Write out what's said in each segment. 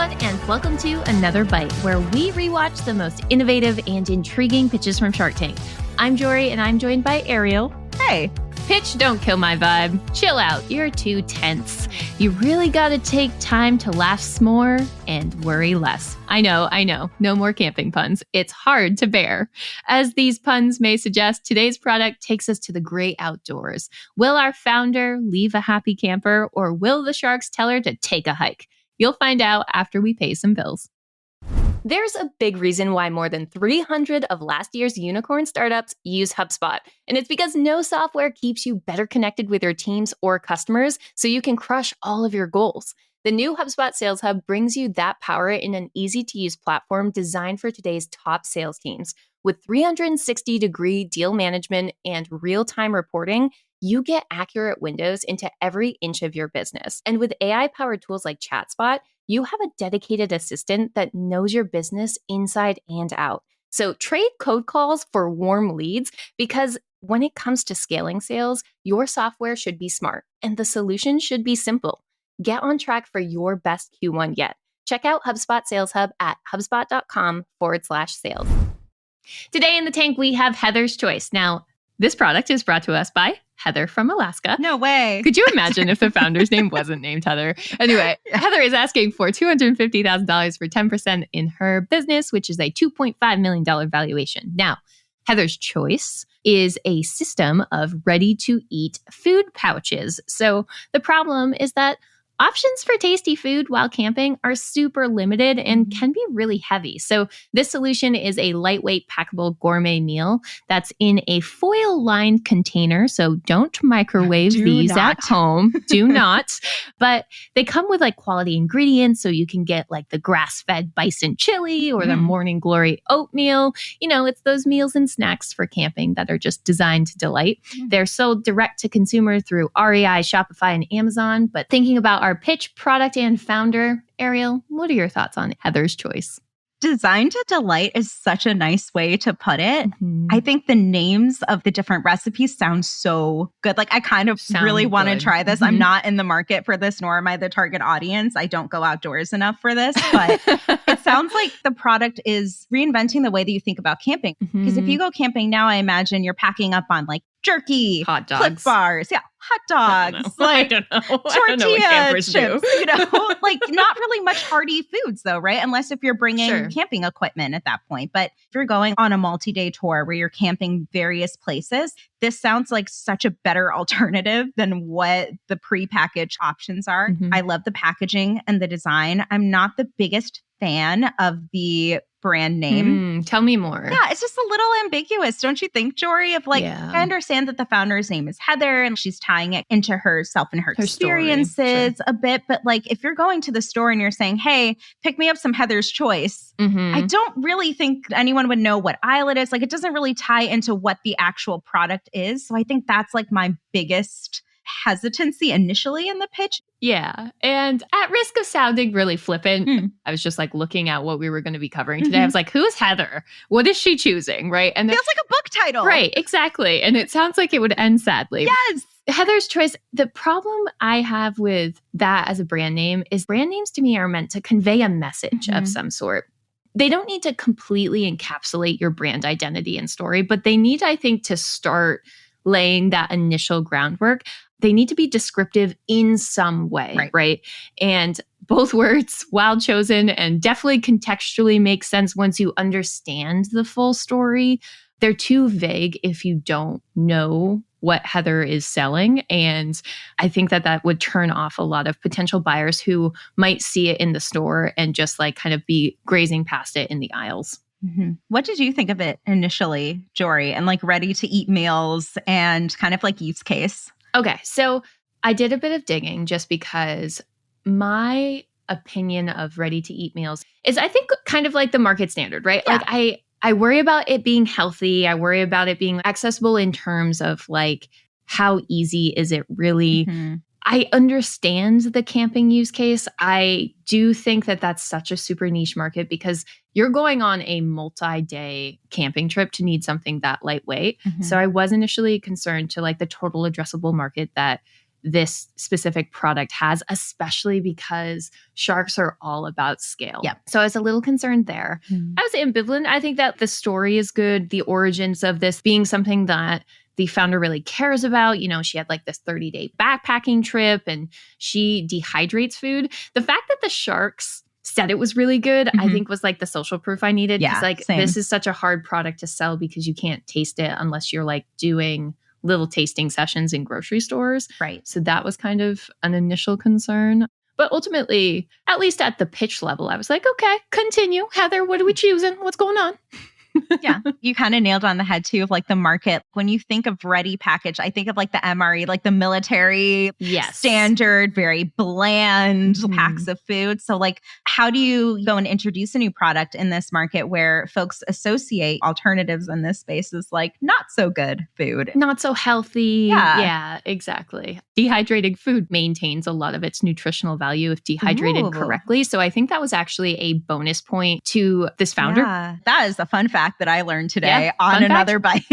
everyone, and welcome to Another Bite, where we rewatch the most innovative and intriguing pitches from Shark Tank. I'm Jorie, and I'm joined by Ariel. Hey. Pitch, don't kill my vibe. Chill out. You're too tense. You really gotta take time to laugh more and worry less. I know. No more camping puns. It's hard to bear. As these puns may suggest, today's product takes us to the great outdoors. Will our founder leave a happy camper, or will the sharks tell her to take a hike? You'll find out after we pay some bills. There's a big reason why more than 300 of last year's unicorn startups use HubSpot. And it's because no software keeps you better connected with your teams or customers so you can crush all of your goals. The new HubSpot Sales Hub brings you that power in an easy-to-use platform designed for today's top sales teams. With 360-degree deal management and real-time reporting, you get accurate windows into every inch of your business. And with AI-powered tools like ChatSpot, you have a dedicated assistant that knows your business inside and out. So trade code calls for warm leads, because when it comes to scaling sales, your software should be smart and the solution should be simple. Get on track for your best Q1 yet. Check out HubSpot Sales Hub at hubspot.com/sales. Today in the tank, we have Heather's Choice. Now, this product is brought to us by Heather from Alaska. No way. Could you imagine if the founder's name wasn't named Heather? Anyway, Heather is asking for $250,000 for 10% in her business, which is a $2.5 million valuation. Now, Heather's Choice is a system of ready-to-eat food pouches. So the problem is that options for tasty food while camping are super limited and can be really heavy. So this solution is a lightweight packable gourmet meal that's in a foil-lined container. So don't microwave these at home. Do not. But they come with like quality ingredients. So you can get like the grass-fed bison chili or the Morning Glory oatmeal. You know, it's those meals and snacks for camping that are just designed to delight. They're sold direct to consumer through REI, Shopify, and Amazon. But thinking about our pitch, product, and founder, Ariel, what are your thoughts on Heather's Choice? Designed to delight is such a nice way to put it. I think the names of the different recipes sound so good. Like, I kind of really want to try this. I'm not in the market for this, nor am I the target audience. I don't go outdoors enough for this, but it sounds like the product is reinventing the way that you think about camping. Because if you go camping now, I imagine you're packing up on like jerky, hot dogs, Clif bars, hot dogs, like tortilla chips, you know, like not really much hearty foods though, right? Unless if you're bringing camping equipment at that point. But if you're going on a multi-day tour where you're camping various places, this sounds like such a better alternative than what the pre-packaged options are. I love the packaging and the design. I'm not the biggest fan of the brand name. Tell me more. Yeah, it's just a little ambiguous, don't you think, Jorie? Of like, I understand that the founder's name is Heather and she's tying it into herself and her experiences a bit. But like, if you're going to the store and you're saying, hey, pick me up some Heather's Choice, I don't really think anyone would know what aisle it is. Like, it doesn't really tie into what the actual product is. So I think that's like my biggest hesitancy initially in the pitch. Yeah. And at risk of sounding really flippant, I was just like looking at what we were going to be covering today. I was like, who's Heather? What is she choosing? Right. And feels like a book title. Right. Exactly. And it sounds like it would end sadly. Yes. Heather's Choice. The problem I have with that as a brand name is brand names to me are meant to convey a message of some sort. They don't need to completely encapsulate your brand identity and story, but they need, I think, to start laying that initial groundwork. They need to be descriptive in some way, right? And both words, well chosen, and definitely contextually make sense once you understand the full story. They're too vague if you don't know what Heather is selling. And I think that that would turn off a lot of potential buyers who might see it in the store and just like kind of be grazing past it in the aisles. What did you think of it initially, Jorie, and like ready to eat meals and kind of like use case? Okay, so I did a bit of digging just because my opinion of ready to eat meals is, I think, kind of like the market standard, right? Yeah. Like I worry about it being healthy. I worry about it being accessible in terms of like, how easy is it really? I understand the camping use case. I do think that that's such a super niche market because you're going on a multi-day camping trip to need something that lightweight. So I was initially concerned to like the total addressable market that this specific product has, especially because sharks are all about scale. Yep. So I was a little concerned there. I was ambivalent. I think that the story is good. The origins of this being something that the founder really cares about. You know, she had like this 30-day backpacking trip and she dehydrates food. The fact that the sharks said it was really good, I think was like the social proof I needed. Yeah, like same. This is such a hard product to sell because you can't taste it unless you're like doing little tasting sessions in grocery stores. Right. So that was kind of an initial concern. But ultimately, at least at the pitch level, I was like, okay, continue. Heather, what are we choosing? What's going on? Yeah, you kind of nailed on the head too of like the market. When you think of ready package, I think of like the MRE, like the military standard, very bland packs of food. So like, how do you go and introduce a new product in this market where folks associate alternatives in this space as like not so good food? Not so healthy. Yeah, exactly. Dehydrated food maintains a lot of its nutritional value if dehydrated correctly. So I think that was actually a bonus point to this founder. Yeah, that is a fun fact that I learned today on another bite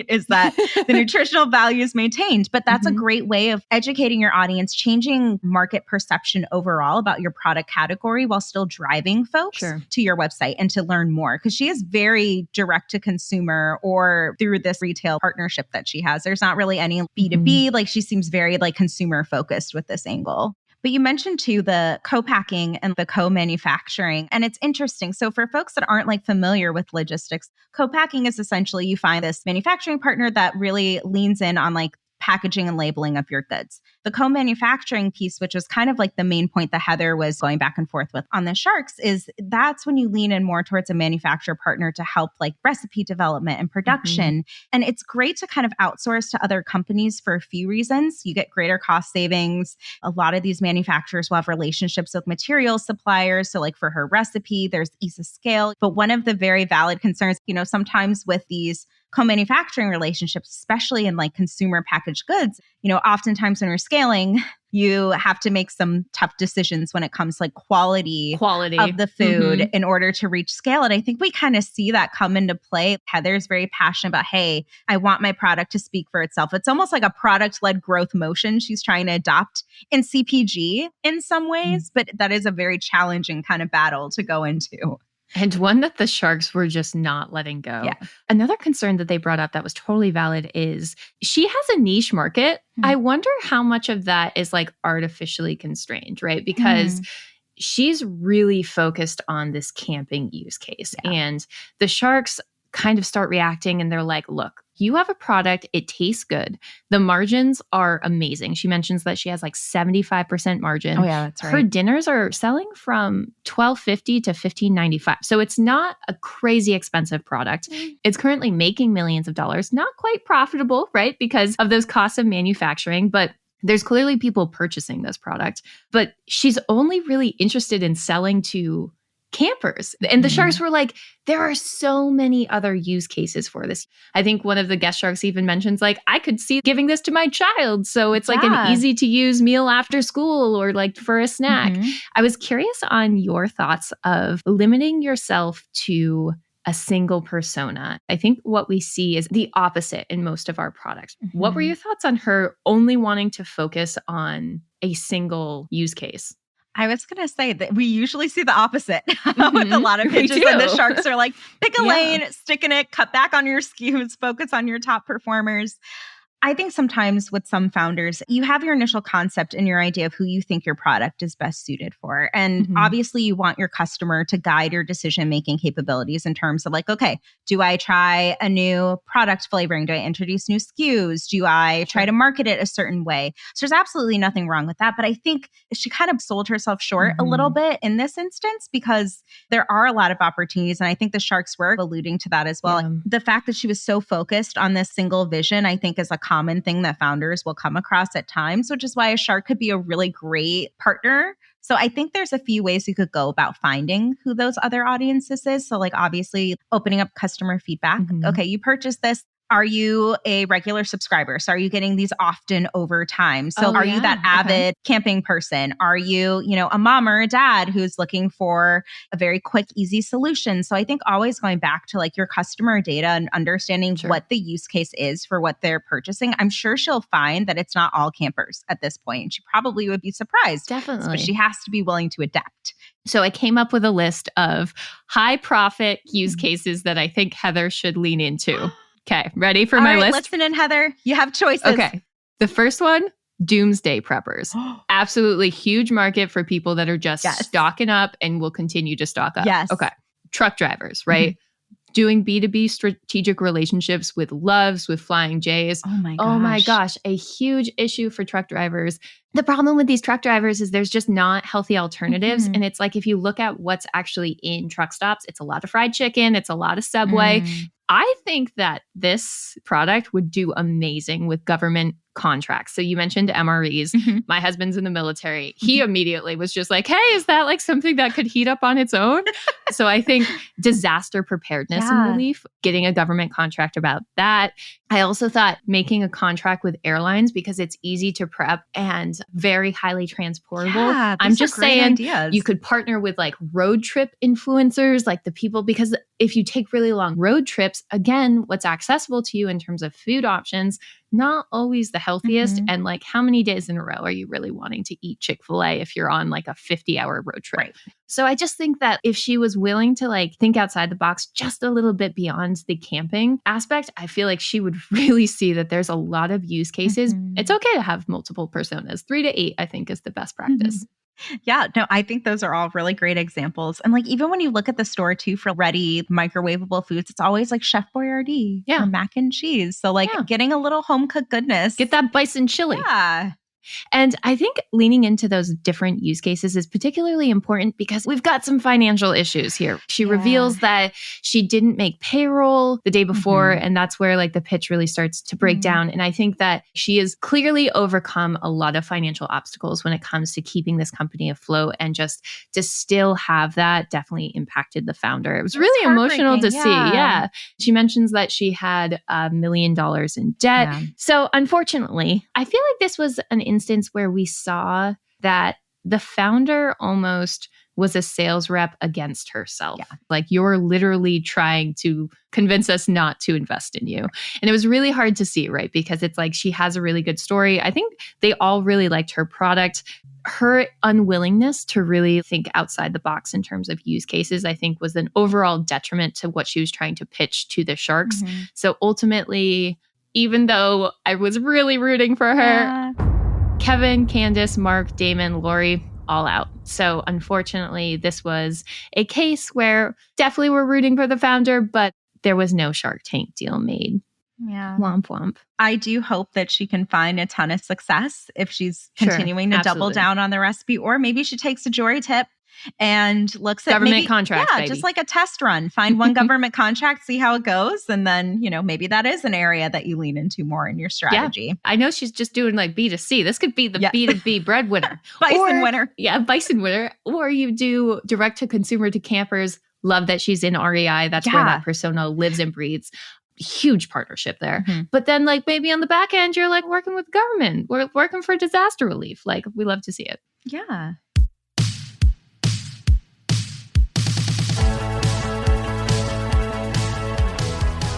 is that the nutritional value is maintained. But that's a great way of educating your audience, changing market perception overall about your product category while still driving folks to your website and to learn more. Because she is very direct to consumer or through this retail partnership that she has. There's not really any B2B. Like she seems very like consumer focused with this angle. But you mentioned too the co-packing and the co-manufacturing. And it's interesting. So for folks that aren't like familiar with logistics, co-packing is essentially you find this manufacturing partner that really leans in on like packaging and labeling of your goods. The co-manufacturing piece, which was kind of like the main point that Heather was going back and forth with on the sharks, is that's when you lean in more towards a manufacturer partner to help like recipe development and production. And it's great to kind of outsource to other companies for a few reasons. You get greater cost savings. A lot of these manufacturers will have relationships with material suppliers. So like for her recipe, there's ease of scale. But one of the very valid concerns, you know, sometimes with these co-manufacturing relationships, especially in like consumer packaged goods, you know, oftentimes when you're scaling, you have to make some tough decisions when it comes to like quality of the food in order to reach scale. And I think we kind of see that come into play. Heather's very passionate about, hey, I want my product to speak for itself. It's almost like a product-led growth motion she's trying to adopt in CPG in some ways, but that is a very challenging kind of battle to go into. And one that the sharks were just not letting go. Yeah. Another concern that they brought up that was totally valid is she has a niche market. I wonder how much of that is like artificially constrained, right? Because she's really focused on this camping use case. And the sharks kind of start reacting and they're like, look, you have a product, it tastes good. The margins are amazing. She mentions that she has like 75% margin. Oh yeah, that's right. Her dinners are selling from $12.50 to $15.95. So it's not a crazy expensive product. It's currently making millions of dollars, not quite profitable, right? Because of those costs of manufacturing, but there's clearly people purchasing this product. But she's only really interested in selling to campers. And the sharks were like, there are so many other use cases for this. I think one of the guest sharks even mentions like, I could see giving this to my child. So it's like an easy to use meal after school or like for a snack. I was curious on your thoughts of limiting yourself to a single persona. I think what we see is the opposite in most of our products. What were your thoughts on her only wanting to focus on a single use case? I was going to say that we usually see the opposite with a lot of pitches. And the sharks are like, pick a lane, stick in it, cut back on your SKUs, focus on your top performers. I think sometimes with some founders, you have your initial concept and your idea of who you think your product is best suited for. And obviously you want your customer to guide your decision-making capabilities in terms of like, okay, do I try a new product flavoring? Do I introduce new SKUs? Do I try to market it a certain way? So there's absolutely nothing wrong with that. But I think she kind of sold herself short a little bit in this instance because there are a lot of opportunities. And I think the sharks were alluding to that as well. Yeah. The fact that she was so focused on this single vision, I think is a common thing that founders will come across at times, which is why a shark could be a really great partner. So I think there's a few ways you could go about finding who those other audiences is. So like obviously opening up customer feedback. Okay, you purchased this. Are you a regular subscriber? So are you getting these often over time? So are you that avid camping person? Are you, a mom or a dad who's looking for a very quick, easy solution? So I think always going back to like your customer data and understanding what the use case is for what they're purchasing. I'm sure she'll find that it's not all campers at this point. She probably would be surprised. Definitely. But she has to be willing to adapt. So I came up with a list of high profit use cases that I think Heather should lean into. Okay, ready for my list? Listen in, Heather. You have choices. Okay. The first one, doomsday preppers. Absolutely huge market for people that are just stocking up and will continue to stock up. Yes. Okay. Truck drivers, right? Doing B2B strategic relationships with Loves, with Flying J's. Oh my gosh. A huge issue for truck drivers. The problem with these truck drivers is there's just not healthy alternatives. And it's like, if you look at what's actually in truck stops, it's a lot of fried chicken. It's a lot of Subway. I think that this product would do amazing with government contracts. So you mentioned MREs. My husband's in the military. He immediately was just like, hey, is that like something that could heat up on its own? So I think disaster preparedness and relief, getting a government contract about that. I also thought making a contract with airlines because it's easy to prep and very highly transportable. Yeah, I'm just saying ideas. You could partner with like road trip influencers, like the people, because if you take really long road trips, again, what's accessible to you in terms of food options, not always the healthiest. And like, how many days in a row are you really wanting to eat Chick-fil-A if you're on like a 50-hour road trip? Right. So I just think that if she was willing to like think outside the box just a little bit beyond the camping aspect, I feel like she would really see that there's a lot of use cases. It's okay to have multiple personas. 3 to 8, I think, is the best practice. Yeah, no, I think those are all really great examples. And like, even when you look at the store too for ready microwavable foods, it's always like Chef Boyardee or mac and cheese. So like getting a little home cooked goodness. Get that bison chili. Yeah. And I think leaning into those different use cases is particularly important because we've got some financial issues here. She reveals that she didn't make payroll the day before, and that's where like the pitch really starts to break down. And I think that she has clearly overcome a lot of financial obstacles when it comes to keeping this company afloat, and just to still have that definitely impacted the founder. It was really emotional to see. Yeah. She mentions that she had $1 million in debt. Yeah. So unfortunately, I feel like this was an instance where we saw that the founder almost was a sales rep against herself. Yeah. Like, you're literally trying to convince us not to invest in you. And it was really hard to see, right? Because it's like, she has a really good story. I think they all really liked her product. Her unwillingness to really think outside the box in terms of use cases, I think, was an overall detriment to what she was trying to pitch to the Sharks. So ultimately, even though I was really rooting for her, Kevin, Candace, Mark, Damon, Lori, all out. So unfortunately, this was a case where definitely we're rooting for the founder, but there was no Shark Tank deal made. Yeah. Womp womp. I do hope that she can find a ton of success if she's continuing to double down on the recipe, or maybe she takes a Jorie tip and looks at government contracts. Yeah, just like a test run. Find one government contract, see how it goes. And then, maybe that is an area that you lean into more in your strategy. Yeah. I know she's just doing like B2C. This could be the B2B breadwinner. Bison winner. Yeah, bison winner. Or you do direct to consumer to campers. Love that she's in REI. That's where that persona lives and breathes. Huge partnership there. But then like maybe on the back end, you're like working with government. We're working for disaster relief. Like, we love to see it. Yeah.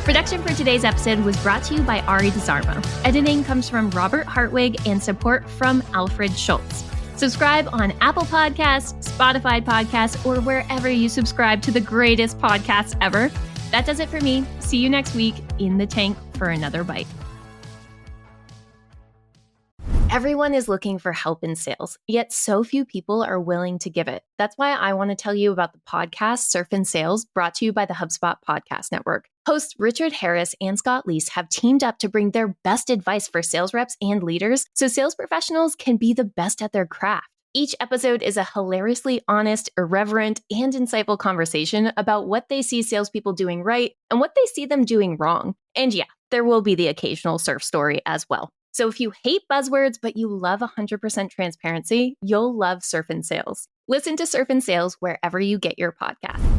Production for today's episode was brought to you by Arie Desormeaux. Editing comes from Robert Hartwig and support from Alfred Schulz. Subscribe on Apple Podcasts, Spotify Podcasts, or wherever you subscribe to the greatest podcasts ever. That does it for me. See you next week in the tank for another bite. Everyone is looking for help in sales, yet so few people are willing to give it. That's why I want to tell you about the podcast Surf in Sales, brought to you by the HubSpot Podcast Network. Hosts Richard Harris and Scott Leese have teamed up to bring their best advice for sales reps and leaders so sales professionals can be the best at their craft. Each episode is a hilariously honest, irreverent, and insightful conversation about what they see salespeople doing right and what they see them doing wrong. And yeah, there will be the occasional surf story as well. So if you hate buzzwords, but you love 100% transparency, you'll love Surf in Sales. Listen to Surf in Sales wherever you get your podcasts.